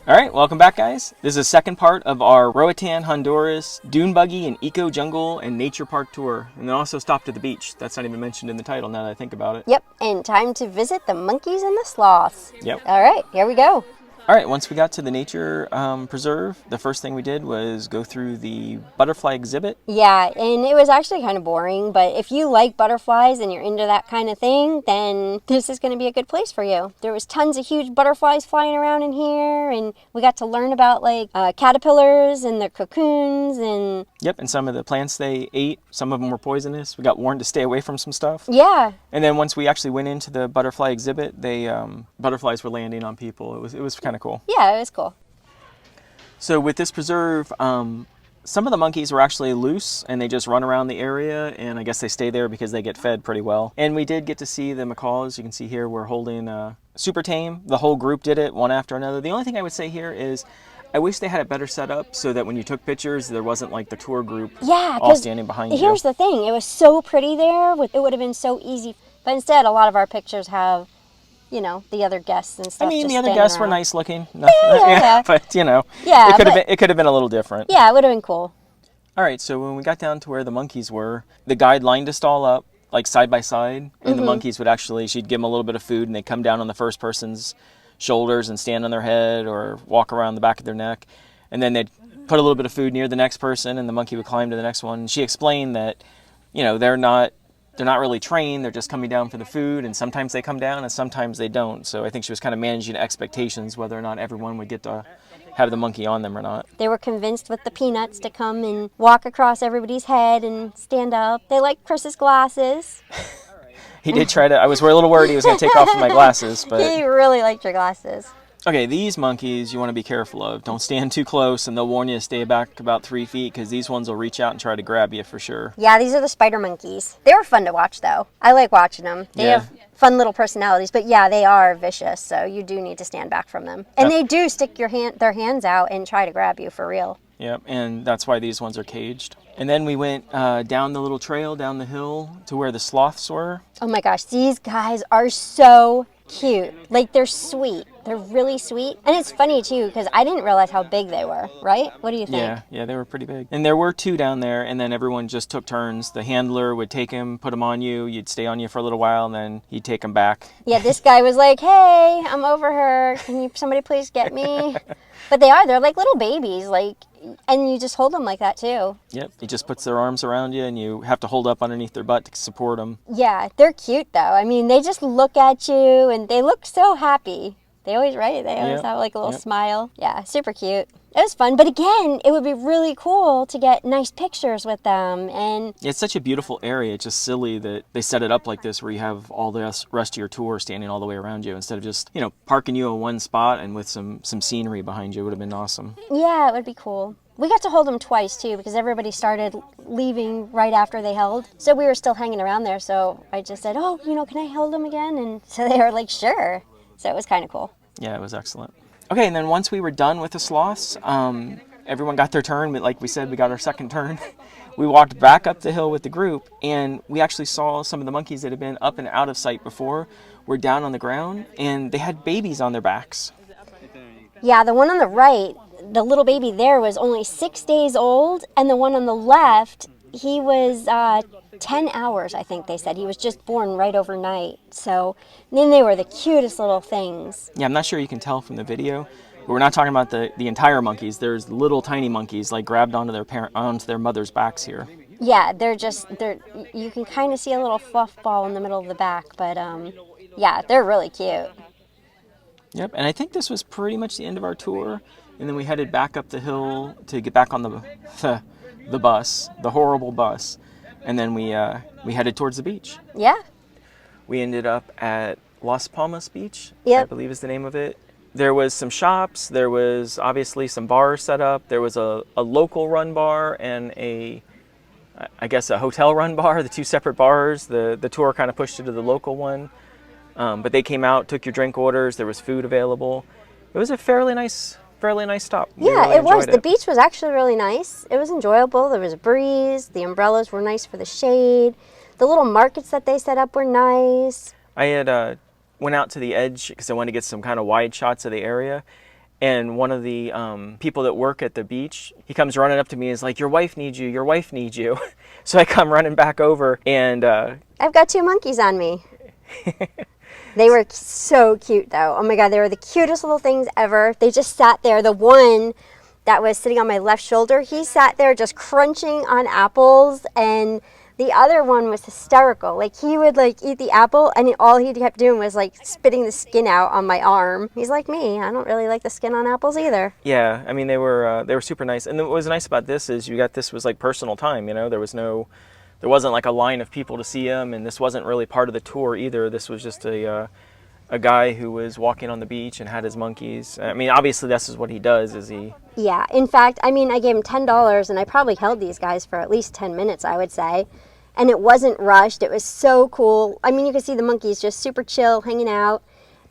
All right, welcome back, guys. This is the second part of our Roatan, Honduras Dune Buggy and Eco Jungle and Nature Park tour. And then also stopped at the beach. That's not even mentioned in the title now that I think about it. Yep, and time to visit the monkeys and the sloths. Yep. All right, here we go. All right, once we got to the nature preserve, the first thing we did was go through the butterfly exhibit. Yeah, and it was actually kind of boring, but if you like butterflies and you're into that kind of thing, then this is going to be a good place for you. There was tons of huge butterflies flying around in here, and we got to learn about like caterpillars and their cocoons and... Yep, and some of the plants they ate, some of them were poisonous. We got warned to stay away from some stuff. Yeah. And then once we actually went into the butterfly exhibit, they butterflies were landing on people. It was kind of cool. Yeah, it was cool. So with this preserve, some of the monkeys were actually loose and they just run around the area, and I guess they stay there because they get fed pretty well. And we did get to see the macaws. You can see here we're holding super tame. The whole group did it one after another. The only thing I would say here is I wish they had it better set up so that when you took pictures, there wasn't like the tour group all standing behind you. Here's the thing. It was so pretty there. It would have been so easy. But instead, a lot of our pictures have, you know, the other guests and stuff. I mean, just the other standing guests around. were nice looking. Yeah. But, you know, Yeah, it could have been a little different. Yeah, it would have been cool. All right, so when we got down to where the monkeys were, the guide lined us all up, like side by side, and the monkeys would actually, she'd give them a little bit of food, and they'd come down on the first person's shoulders and stand on their head or walk around the back of their neck. And then they'd put a little bit of food near the next person, and the monkey would climb to the next one. And she explained that, you know, they're not really trained. They're just coming down for the food, and sometimes they come down and sometimes they don't. So I think she was kind of managing expectations, whether or not everyone would get to have the monkey on them or not. They were convinced with the peanuts to come and walk across everybody's head and stand up. They liked Chris's glasses. He did try to, I was a little worried he was going to take off my glasses, but... He really liked your glasses. Okay, these monkeys you want to be careful of. Don't stand too close, and they'll warn you to stay back about 3 feet because these ones will reach out and try to grab you for sure. Yeah, these are the spider monkeys. They were fun to watch, though. I like watching them. They have fun little personalities, but yeah, they are vicious, so you do need to stand back from them. And they do stick their hands out and try to grab you for real. Yep, and that's why these ones are caged. And then we went down the little trail, down the hill, to where the sloths were. Oh my gosh, these guys are so cute. Like, they're sweet. They're really sweet. And it's funny, too, because I didn't realize how big they were, right? What do you think? Yeah, they were pretty big. And there were 2 down there, and then everyone just took turns. The handler would take him, put him on you. You'd stay on you for a little while, and then he'd take him back. Yeah, this guy was like, hey, I'm over her. Can somebody please get me? But they're like little babies, like, and you just hold them like that, too. Yep, he just puts their arms around you, and you have to hold up underneath their butt to support them. Yeah, they're cute, though. I mean, they just look at you, and they look so happy. They always have like a little smile. Yeah, super cute. It was fun, but again, it would be really cool to get nice pictures with them. And it's such a beautiful area. It's just silly that they set it up like this, where you have all the rest of your tour standing all the way around you instead of just, you know, parking you in one spot and with some scenery behind you. It would have been awesome. Yeah, it would be cool. We got to hold them twice, too, because everybody started leaving right after they held. So we were still hanging around there. So I just said, oh, you know, can I hold them again? And so they were like, sure. So it was kind of cool. Yeah, it was excellent. Okay, and then once we were done with the sloths, everyone got their turn. But like we said, we got our second turn. We walked back up the hill with the group, and we actually saw some of the monkeys that had been up and out of sight before were down on the ground, and they had babies on their backs. Yeah, the one on the right, the little baby there was only 6 days old, and the one on the left, he was 10 hours, I think they said. He was just born right overnight. So then they were the cutest little things. Yeah, I'm not sure you can tell from the video, but we're not talking about the entire monkeys. There's little tiny monkeys like grabbed onto their mother's backs here. Yeah, you can kind of see a little fluff ball in the middle of the back, but yeah, they're really cute. Yep, and I think this was pretty much the end of our tour, and then we headed back up the hill to get back on the bus, the horrible bus, and then we headed towards the beach. Yeah. We ended up at Las Palmas Beach, I believe is the name of it. There was some shops, there was obviously some bars set up, there was a local run bar and a hotel run bar, the 2 separate bars. The tour kind of pushed it to the local one. But they came out, took your drink orders, there was food available. It was a fairly nice stop. Yeah, it was. The beach was actually really nice. It was enjoyable. There was a breeze. The umbrellas were nice for the shade. The little markets that they set up were nice. I had went out to the edge because I wanted to get some kind of wide shots of the area. And one of the people that work at the beach, he comes running up to me and is like, your wife needs you, your wife needs you. So I come running back over, and I've got 2 monkeys on me. They were so cute, though. Oh my God, they were the cutest little things ever. They just sat there. The one that was sitting on my left shoulder, he sat there just crunching on apples, and the other one was hysterical. Like, he would like eat the apple, and all he kept doing was like spitting the skin out on my arm. He's like me. I don't really like the skin on apples either. yeah, I mean, they were super nice. And what was nice about this is this was like personal time, you know. There wasn't like a line of people to see him, and this wasn't really part of the tour either. This was just a guy who was walking on the beach and had his monkeys. I mean, obviously this is what he does, is he... Yeah, in fact, I mean, I gave him $10, and I probably held these guys for at least 10 minutes, I would say. And it wasn't rushed. It was so cool. I mean, you could see the monkeys just super chill, hanging out.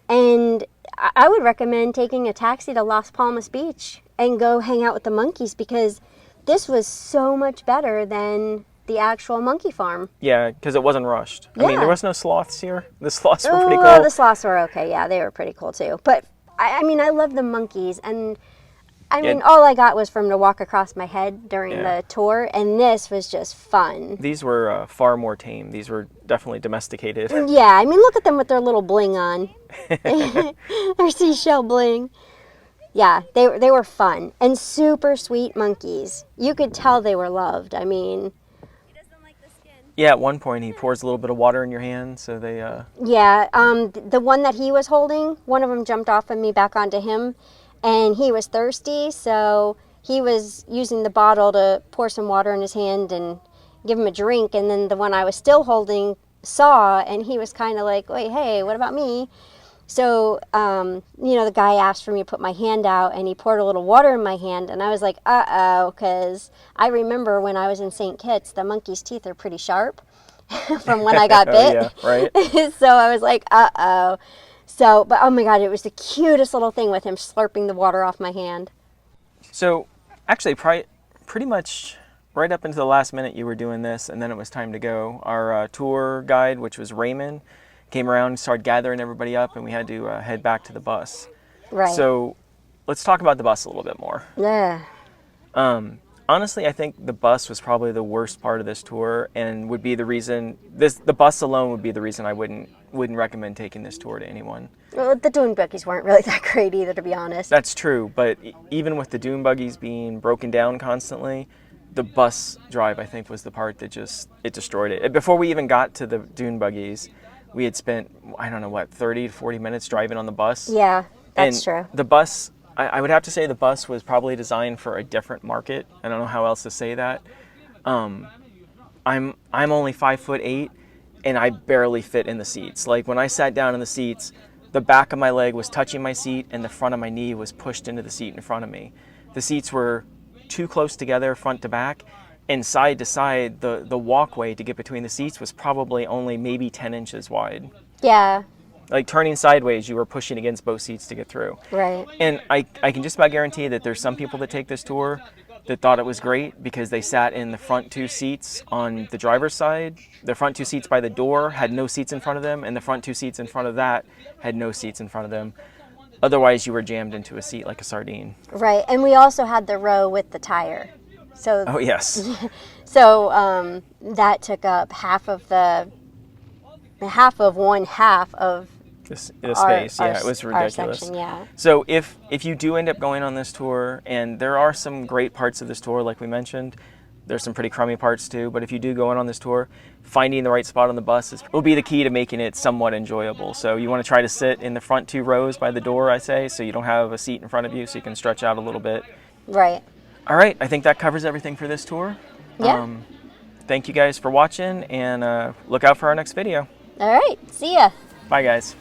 And I would recommend taking a taxi to Las Palmas Beach and go hang out with the monkeys, because this was so much better than the actual monkey farm. Yeah, because it wasn't rushed. Yeah. I mean, there was no sloths here. The sloths were pretty Oh, cool. the sloths were okay. Yeah, they were pretty cool too. But I mean, I love the monkeys, and I mean, all I got was from to walk across my head during the tour, and this was just fun. These were far more tame. These were definitely domesticated. Yeah, I mean, look at them with their little bling on. Their seashell bling. Yeah, they were fun and super sweet monkeys. You could tell they were loved. I mean... Yeah, at one point he pours a little bit of water in your hand, so they... Yeah, the one that he was holding, one of them jumped off of me back onto him, and he was thirsty, so he was using the bottle to pour some water in his hand and give him a drink, and then the one I was still holding saw, and he was kind of like, wait, hey, what about me? So, you know, the guy asked for me to put my hand out, and he poured a little water in my hand, and I was like, uh-oh, because I remember when I was in St. Kitts, the monkey's teeth are pretty sharp from when I got bit. Yeah, right. So I was like, uh-oh. So, but oh my God, it was the cutest little thing with him slurping the water off my hand. So, actually, pretty much right up into the last minute you were doing this, and then it was time to go. Our tour guide, which was Raymond, came around and started gathering everybody up, and we had to head back to the bus. Right. So let's talk about the bus a little bit more. Yeah. Honestly, I think the bus was probably the worst part of this tour, and would be the reason the bus alone would be the reason I wouldn't recommend taking this tour to anyone. Well, the Dune Buggies weren't really that great either, to be honest. That's true, but even with the Dune Buggies being broken down constantly, the bus drive, I think, was the part that it destroyed it. Before we even got to the Dune Buggies, we had spent, I don't know what, 30 to 40 minutes driving on the bus. Yeah, that's and true. The bus, I would have to say the bus was probably designed for a different market. I don't know how else to say that. I'm only 5'8", and I barely fit in the seats. Like, when I sat down in the seats, the back of my leg was touching my seat, and the front of my knee was pushed into the seat in front of me. The seats were too close together, front to back, and side to side. The walkway to get between the seats was probably only maybe 10 inches wide. Yeah. Like, turning sideways, you were pushing against both seats to get through. Right. And I can just about guarantee that there's some people that take this tour that thought it was great because they sat in the front 2 seats on the driver's side. The front 2 seats by the door had no seats in front of them, and the front 2 seats in front of that had no seats in front of them. Otherwise, you were jammed into a seat like a sardine. Right, and we also had the row with the tire. So. Oh, yes. So that took up half of one half of the space. Yeah, it was ridiculous. Section, yeah. So if you do end up going on this tour, and there are some great parts of this tour, like we mentioned, there's some pretty crummy parts too, but if you do go on this tour, finding the right spot on the bus will be the key to making it somewhat enjoyable. So you want to try to sit in the front 2 rows by the door, I say, so you don't have a seat in front of you, so you can stretch out a little bit. Right. All right, I think that covers everything for this tour. Yeah. Thank you guys for watching, and look out for our next video. All right, see ya. Bye, guys.